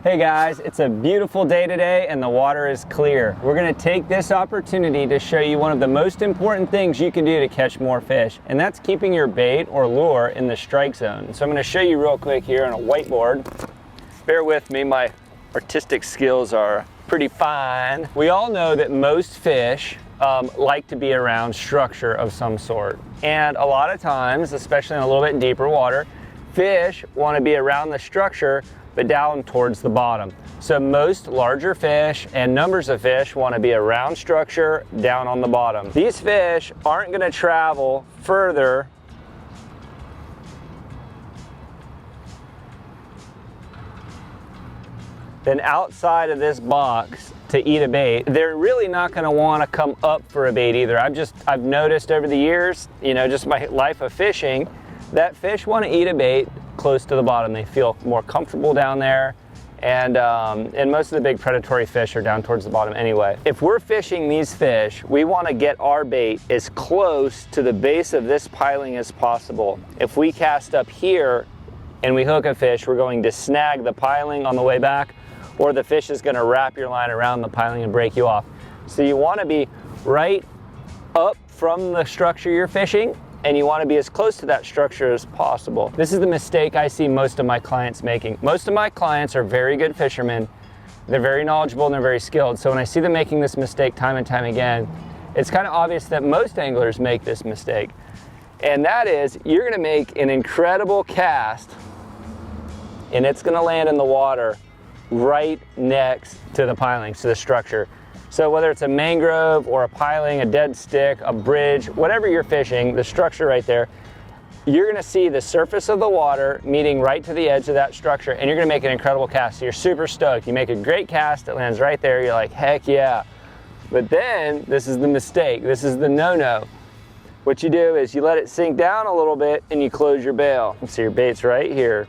Hey guys, it's a beautiful day today and the water is clear. We're gonna take this opportunity to show you one of the most important things you can do to catch more fish, and that's keeping your bait or lure in the strike zone. So I'm gonna show you real quick here on a whiteboard. Bear with me, my artistic skills are pretty fine. We all know that most fish like to be around structure of some sort. And a lot of times, especially in a little bit deeper water, fish wanna be around the structure but down towards the bottom. So most larger fish and numbers of fish want to be around structure, down on the bottom. These fish aren't going to travel further than outside of this box to eat a bait. They're really not going to want to come up for a bait either. I've noticed over the years, just my life of fishing, that fish want to eat a bait close to the bottom. They feel more comfortable down there, and most of the big predatory fish are down towards the bottom anyway. If we're fishing these fish, we want to get our bait as close to the base of this piling as possible. If we cast up here and we hook a fish, we're going to snag the piling on the way back, or the fish is going to wrap your line around the piling and break you off. So you want to be right up from the structure you're fishing, and you want to be as close to that structure as possible. This is the mistake I see most of my clients making. Most of my clients are very good fishermen. They're very knowledgeable and they're very skilled. So when I see them making this mistake time and time again, it's kind of obvious that most anglers make this mistake. And that is, you're gonna make an incredible cast and it's gonna land in the water right next to the pilings, to the structure. So whether it's a mangrove or a piling, a dead stick, a bridge, whatever you're fishing, the structure right there, you're gonna see the surface of the water meeting right to the edge of that structure, and you're gonna make an incredible cast. So you're super stoked. You make a great cast, it lands right there, you're like, heck yeah. But then, this is the mistake, this is the no-no. What you do is you let it sink down a little bit and you close your bail. So your bait's right here.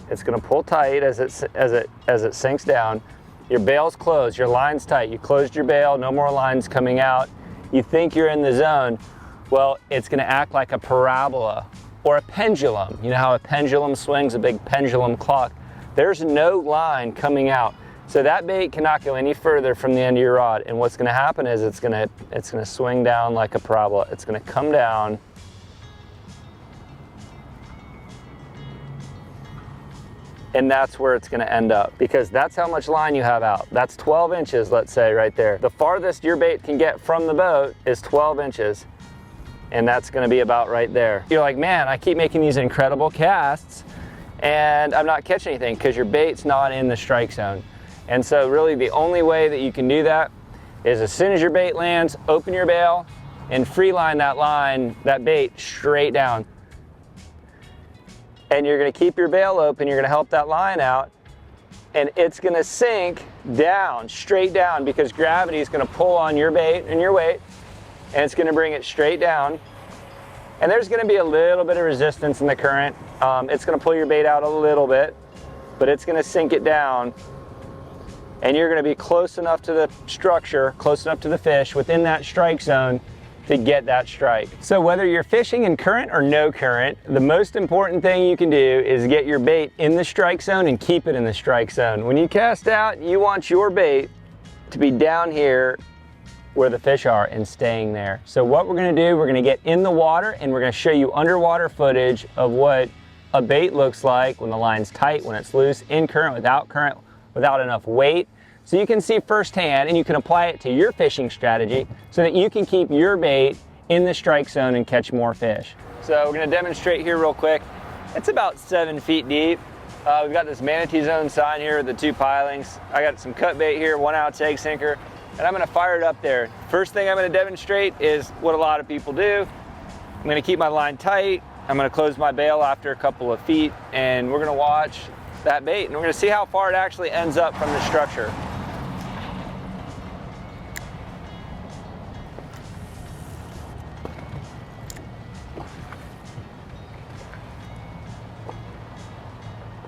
It's gonna pull tight as it sinks down. Your bail's closed, your line's tight, you closed your bail, no more lines coming out. You think you're in the zone. Well, it's gonna act like a parabola or a pendulum. You know how a pendulum swings, a big pendulum clock? There's no line coming out. So that bait cannot go any further from the end of your rod. And what's gonna happen is it's gonna swing down like a parabola. It's gonna come down. And that's where it's gonna end up, because that's how much line you have out. That's 12 inches, let's say, right there. The farthest your bait can get from the boat is 12 inches, and that's gonna be about right there. You're like, man, I keep making these incredible casts, and I'm not catching anything, because your bait's not in the strike zone. And so really the only way that you can do that is as soon as your bait lands, open your bail, and free line that bait straight down. And you're gonna keep your bail open, you're gonna help that line out, and it's gonna sink down, straight down, because gravity is gonna pull on your bait and your weight, and it's gonna bring it straight down. And there's gonna be a little bit of resistance in the current. It's gonna pull your bait out a little bit, but it's gonna sink it down, and you're gonna be close enough to the structure, close enough to the fish within that strike zone to get that strike. So whether you're fishing in current or no current, the most important thing you can do is get your bait in the strike zone and keep it in the strike zone. When you cast out, you want your bait to be down here where the fish are and staying there. So what we're gonna do, we're gonna get in the water and we're gonna show you underwater footage of what a bait looks like when the line's tight, when it's loose, in current, without enough weight. So you can see firsthand and you can apply it to your fishing strategy so that you can keep your bait in the strike zone and catch more fish. So we're gonna demonstrate here real quick. It's about 7 feet deep. We've got this manatee zone sign here with the 2 pilings. I got some cut bait here, 1 ounce egg sinker, and I'm gonna fire it up there. First thing I'm gonna demonstrate is what a lot of people do. I'm gonna keep my line tight. I'm gonna close my bail after a couple of feet, and we're gonna watch that bait, and we're gonna see how far it actually ends up from the structure.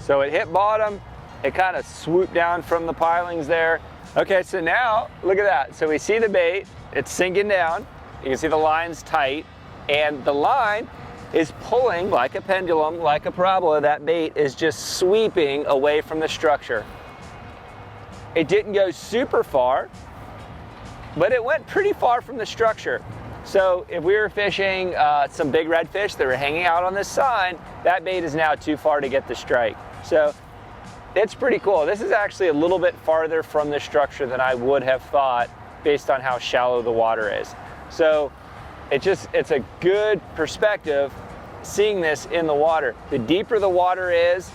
So it hit bottom, it kind of swooped down from the pilings there. Okay, so now, look at that. So we see the bait, it's sinking down. You can see the line's tight, and the line is pulling like a pendulum, like a parabola. That bait is just sweeping away from the structure. It didn't go super far, but it went pretty far from the structure. So if we were fishing some big redfish that were hanging out on this side, that bait is now too far to get the strike. So it's pretty cool. This is actually a little bit farther from the structure than I would have thought based on how shallow the water is. So it's a good perspective seeing this in the water. The deeper the water is,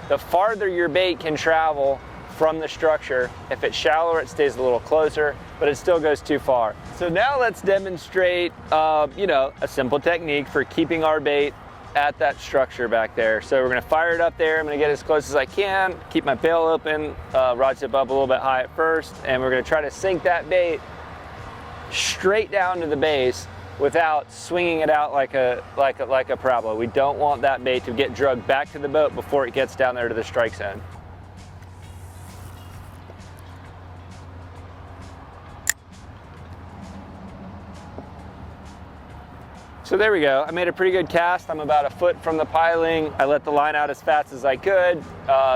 the farther your bait can travel from the structure. If it's shallower, it stays a little closer, but it still goes too far. So now let's demonstrate, a simple technique for keeping our bait at that structure back there. So we're gonna fire it up there. I'm gonna get as close as I can, keep my bail open, rod tip up a little bit high at first, and we're gonna try to sink that bait straight down to the base without swinging it out like a parabola. We don't want that bait to get drugged back to the boat before it gets down there to the strike zone. So there we go. I made a pretty good cast. I'm about a foot from the piling. I let the line out as fast as I could.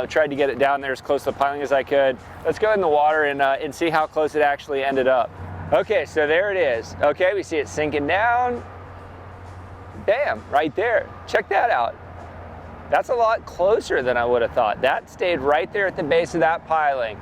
Tried to get it down there as close to the piling as I could. Let's go in the water and see how close it actually ended up. Okay, so there it is. Okay, we see it sinking down. Bam, right there. Check that out. That's a lot closer than I would have thought. That stayed right there at the base of that piling.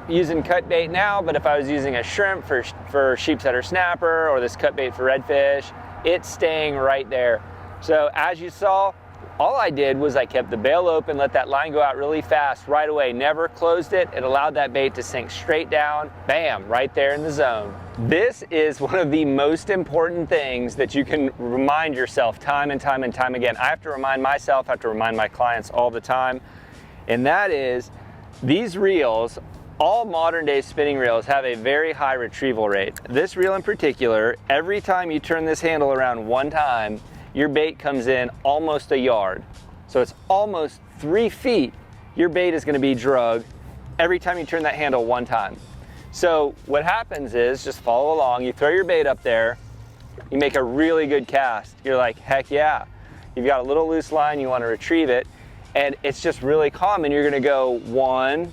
Using cut bait now, but if I was using a shrimp for sheep's head or snapper, or this cut bait for redfish, it's staying right there. So as you saw, all I did was I kept the bail open, let that line go out really fast right away, never closed it. It allowed that bait to sink straight down, bam, right there in the zone. This is one of the most important things that you can remind yourself time and time and time again. I have to remind myself, I have to remind my clients all the time, and that is these reels, all modern day spinning reels, have a very high retrieval rate. This reel in particular, every time you turn this handle around one time, your bait comes in almost a yard. So it's almost 3 feet. Your bait is gonna be drugged every time you turn that handle one time. So what happens is, just follow along, you throw your bait up there, you make a really good cast. You're like, heck yeah. You've got a little loose line, you wanna retrieve it, and it's just really common. You're gonna go one,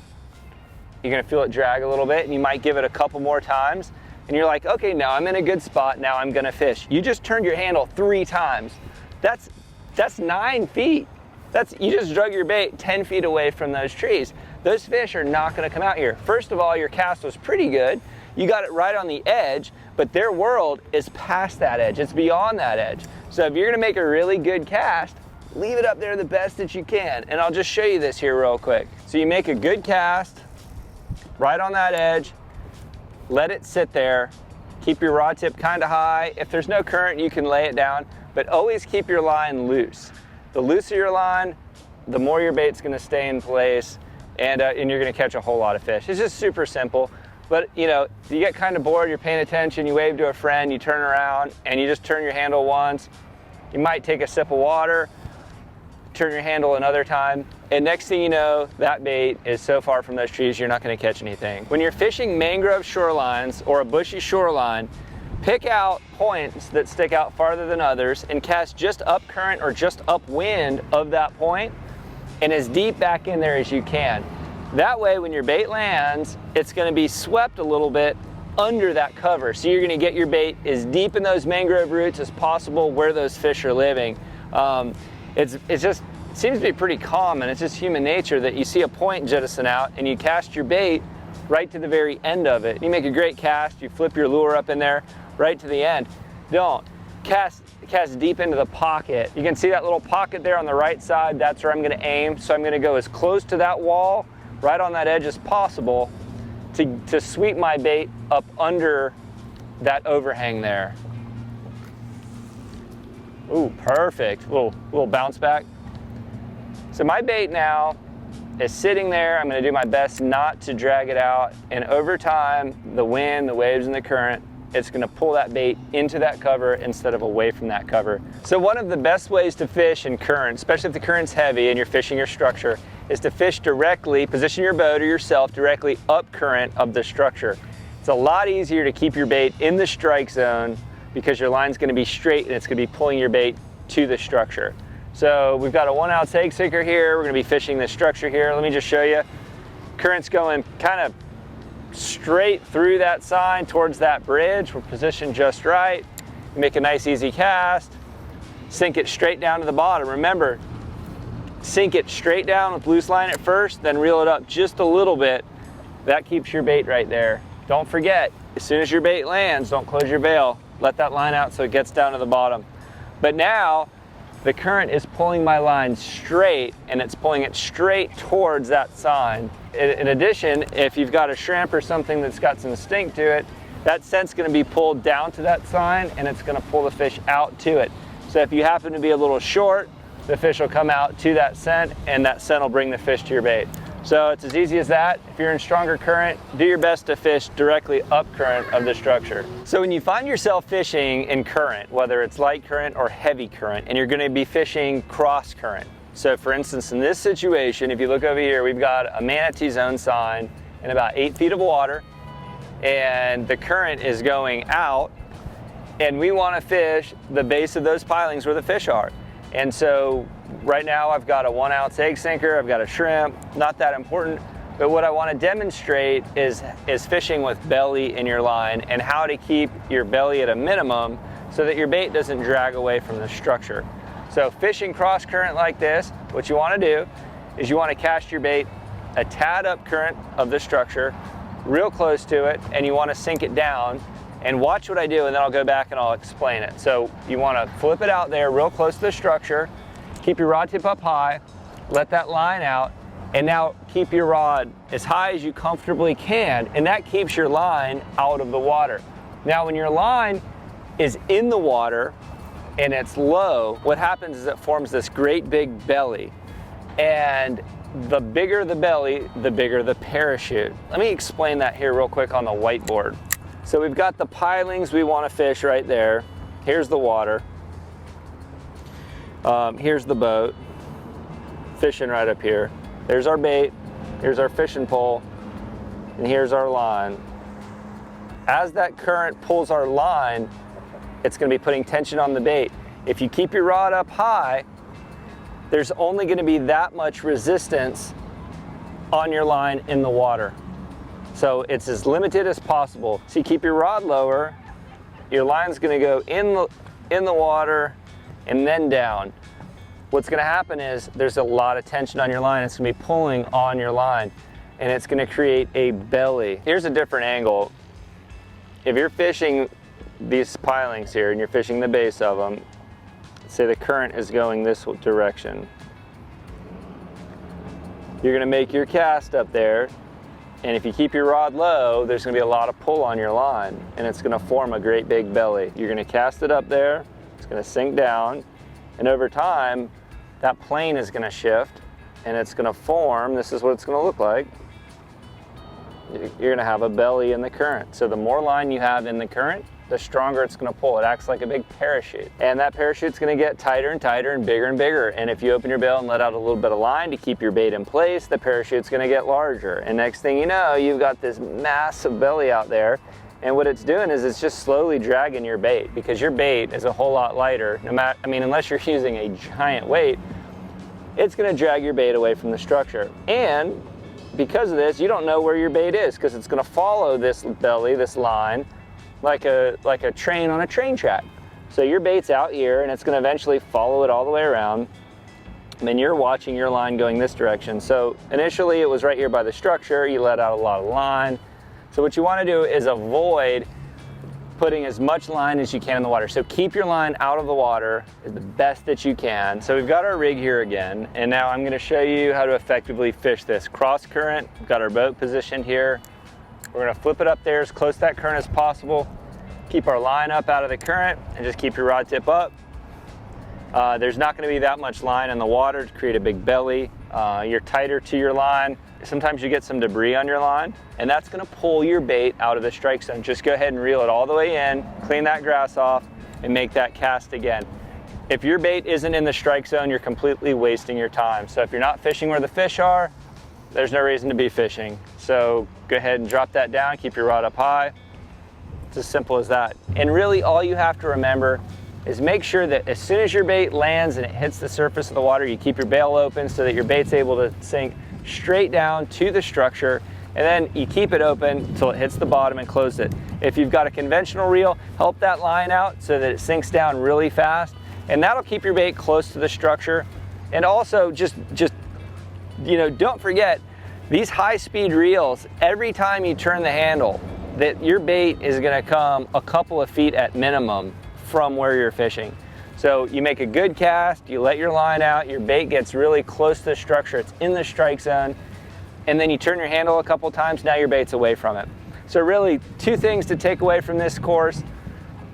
you're gonna feel it drag a little bit, and you might give it a couple more times, and you're like, okay, now I'm in a good spot, now I'm gonna fish. You just turned your handle 3 times. That's 9 feet. You just drug your bait 10 feet away from those trees. Those fish are not gonna come out here. First of all, your cast was pretty good. You got it right on the edge, but their world is past that edge. It's beyond that edge. So if you're gonna make a really good cast, leave it up there the best that you can. And I'll just show you this here real quick. So you make a good cast, right on that edge, let it sit there, keep your rod tip kind of high. If there's no current, you can lay it down, but always keep your line loose. The looser your line, the more your bait's gonna stay in place, and you're gonna catch a whole lot of fish. It's just super simple, but you get kind of bored, you're paying attention, you wave to a friend, you turn around, and you just turn your handle once. You might take a sip of water, turn your handle another time, and next thing you know, that bait is so far from those trees, you're not gonna catch anything. When you're fishing mangrove shorelines or a bushy shoreline, pick out points that stick out farther than others and cast just up current or just upwind of that point and as deep back in there as you can. That way, when your bait lands, it's gonna be swept a little bit under that cover. So you're gonna get your bait as deep in those mangrove roots as possible where those fish are living. It seems to be pretty common. It's just human nature that you see a point jettison out and you cast your bait right to the very end of it. You make a great cast, you flip your lure up in there right to the end. Don't. Cast deep into the pocket. You can see that little pocket there on the right side. That's where I'm gonna aim. So I'm gonna go as close to that wall, right on that edge as possible to sweep my bait up under that overhang there. Ooh, perfect. Little bounce back. So my bait now is sitting there. I'm gonna do my best not to drag it out. And over time, the wind, the waves, and the current, it's gonna pull that bait into that cover instead of away from that cover. So one of the best ways to fish in current, especially if the current's heavy and you're fishing your structure, is to fish directly, position your boat or yourself directly up current of the structure. It's a lot easier to keep your bait in the strike zone because your line's gonna be straight and it's gonna be pulling your bait to the structure. So we've got a 1 ounce egg sinker here. We're gonna be fishing this structure here. Let me just show you. Current's going kind of straight through that sign towards that bridge. We're positioned just right. Make a nice easy cast. Sink it straight down to the bottom. Remember, sink it straight down with loose line at first, then reel it up just a little bit. That keeps your bait right there. Don't forget, as soon as your bait lands, don't close your bail. Let that line out so it gets down to the bottom. But now, the current is pulling my line straight, and it's pulling it straight towards that sign. In addition, if you've got a shrimp or something that's got some stink to it, that scent's gonna be pulled down to that sign, and it's gonna pull the fish out to it. So if you happen to be a little short, the fish will come out to that scent, and that scent will bring the fish to your bait. So it's as easy as that. If you're in stronger current, do your best to fish directly up current of the structure. So when you find yourself fishing in current, whether it's light current or heavy current, and you're gonna be fishing cross current. So for instance, in this situation, if you look over here, we've got a manatee zone sign in about 8 feet of water, and the current is going out, and we wanna fish the base of those pilings where the fish are. And so right now I've got a 1 ounce egg sinker, I've got a shrimp, not that important, but what I want to demonstrate is fishing with belly in your line and how to keep your belly at a minimum so that your bait doesn't drag away from the structure. So fishing cross current like this, what you want to do is you want to cast your bait a tad up current of the structure, real close to it, and you want to sink it down. And watch what I do, and then I'll go back and I'll explain it. So you want to flip it out there real close to the structure, keep your rod tip up high, let that line out, and now keep your rod as high as you comfortably can, and that keeps your line out of the water. Now when your line is in the water and it's low, what happens is it forms this great big belly. And the bigger the belly, the bigger the parachute. Let me explain that here real quick on the whiteboard. So we've got the pilings we want to fish right there. Here's the water. Here's the boat, fishing right up here. There's our bait, here's our fishing pole, and here's our line. As that current pulls our line, it's going to be putting tension on the bait. If you keep your rod up high, there's only going to be that much resistance on your line in the water. So it's as limited as possible. So you keep your rod lower, your line's gonna go in the water and then down. What's gonna happen is there's a lot of tension on your line. It's gonna be pulling on your line, and it's gonna create a belly. Here's a different angle. If you're fishing these pilings here and you're fishing the base of them, say the current is going this direction. You're gonna make your cast up there, and if you keep your rod low, there's gonna be a lot of pull on your line, and it's gonna form a great big belly. You're gonna cast it up there, it's gonna sink down, and over time, that plane is gonna shift, and it's gonna form, this is what it's gonna look like. You're gonna have a belly in the current. So the more line you have in the current, the stronger it's gonna pull. It acts like a big parachute. And that parachute's gonna get tighter and tighter and bigger. And if you open your bail and let out a little bit of line to keep your bait in place, the parachute's gonna get larger. And next thing you know, you've got this massive belly out there. And what it's doing is it's just slowly dragging your bait, because your bait is a whole lot lighter. Unless you're using a giant weight, it's gonna drag your bait away from the structure. And because of this, you don't know where your bait is, because it's gonna follow this belly, this line, like a train on a train track. So your bait's out here, and it's gonna eventually follow it all the way around, and then you're watching your line going this direction. So initially it was right here by the structure, you let out a lot of line. So what you wanna do is avoid putting as much line as you can in the water. So keep your line out of the water as the best that you can. So we've got our rig here again, and now I'm gonna show you how to effectively fish this cross current. We've got our boat positioned here. We're gonna flip it up there as close to that current as possible. Keep our line up out of the current, and just keep your rod tip up. There's not gonna be that much line in the water to create a big belly. You're tighter to your line. Sometimes you get some debris on your line, and that's gonna pull your bait out of the strike zone. Just go ahead and reel it all the way in, clean that grass off, and make that cast again. If your bait isn't in the strike zone, you're completely wasting your time. So if you're not fishing where the fish are, there's no reason to be fishing. So go ahead and drop that down, keep your rod up high. It's as simple as that. And really all you have to remember is make sure that as soon as your bait lands and it hits the surface of the water, you keep your bail open so that your bait's able to sink straight down to the structure, and then you keep it open until it hits the bottom and close it. If you've got a conventional reel, help that line out so that it sinks down really fast, and that'll keep your bait close to the structure. And also just you know, don't forget, these high-speed reels, every time you turn the handle, that your bait is gonna come a couple of feet at minimum from where you're fishing. So you make a good cast, you let your line out, your bait gets really close to the structure, it's in the strike zone, and then you turn your handle a couple times, now your bait's away from it. So really, two things to take away from this course.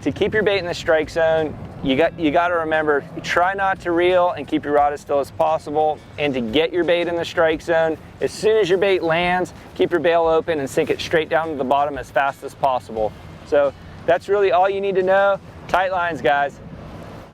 To keep your bait in the strike zone, you got to remember, try not to reel and keep your rod as still as possible. And to get your bait in the strike zone, as soon as your bait lands, keep your bail open and sink it straight down to the bottom as fast as possible. So that's really all you need to know. Tight lines, guys.